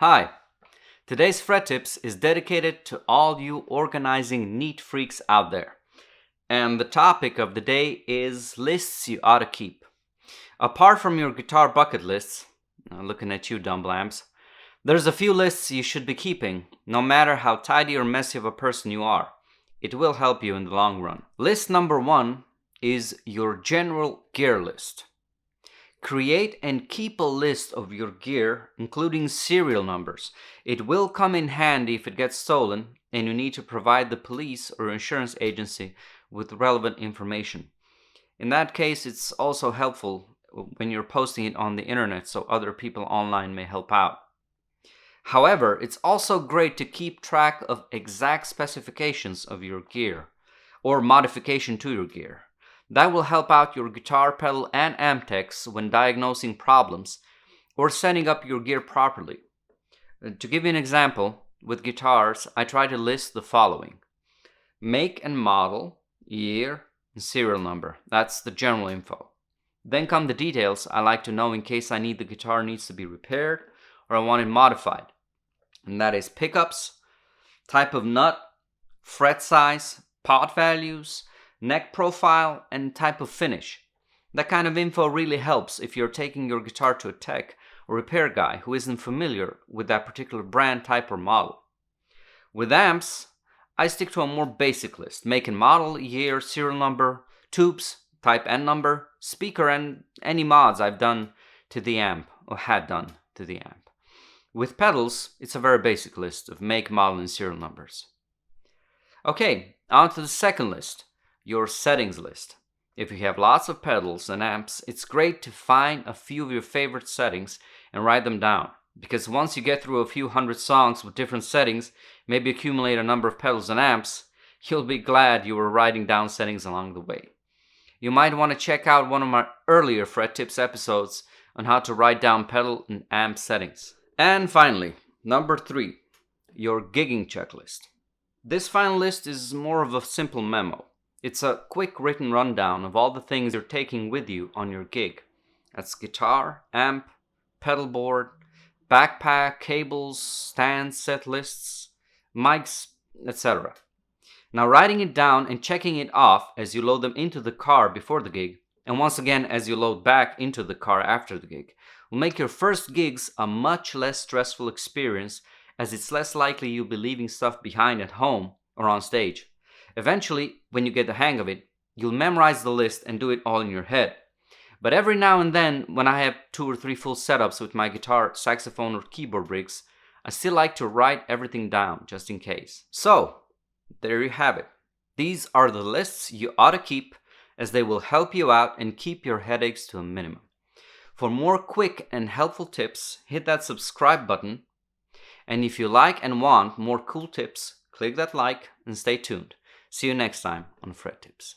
Hi, today's Fret Tips is dedicated to all you organizing neat freaks out there. And the topic of the day is lists you ought to keep. Apart from your guitar bucket lists, looking at you dumb lambs, there's a few lists you should be keeping, no matter how tidy or messy of a person you are. It will help you in the long run. List number 1 is your general gear list. Create and keep a list of your gear, including serial numbers. It will come in handy if it gets stolen and you need to provide the police or insurance agency with relevant information. In that case, it's also helpful when you're posting it on the internet so other people online may help out. However, it's also great to keep track of exact specifications of your gear or modification to your gear. That will help out your guitar, pedal, and amp techs when diagnosing problems or setting up your gear properly. To give you an example, with guitars, I try to list the following: make and model, year, and serial number. That's the general info. Then come the details I like to know in case the guitar needs to be repaired or I want it modified. And that is pickups, type of nut, fret size, pot values, neck profile, and type of finish. That kind of info really helps if you're taking your guitar to a tech or repair guy who isn't familiar with that particular brand, type, or model. With amps, I stick to a more basic list: make and model, year, serial number, tubes, type and number, speaker, and any mods I've done to the amp or had done to the amp. With pedals, it's a very basic list of make, model, and serial numbers. Okay, on to the second list, your settings list. If you have lots of pedals and amps, it's great to find a few of your favorite settings and write them down, because once you get through a few hundred songs with different settings, maybe accumulate a number of pedals and amps, you'll be glad you were writing down settings along the way. You might want to check out one of my earlier Fret Tips episodes on how to write down pedal and amp settings. And finally, number 3, your gigging checklist. This final list is more of a simple memo. It's a quick written rundown of all the things you're taking with you on your gig. That's guitar, amp, pedal board, backpack, cables, stands, set lists, mics, etc. Now, writing it down and checking it off as you load them into the car before the gig, and once again as you load back into the car after the gig, will make your first gigs a much less stressful experience, as it's less likely you'll be leaving stuff behind at home or on stage. Eventually, when you get the hang of it, you'll memorize the list and do it all in your head. But every now and then, when I have 2 or 3 full setups with my guitar, saxophone, or keyboard rigs, I still like to write everything down just in case. So, there you have it. These are the lists you ought to keep, as they will help you out and keep your headaches to a minimum. For more quick and helpful tips, hit that subscribe button. And if you like and want more cool tips, click that like and stay tuned. See you next time on Fret Tips.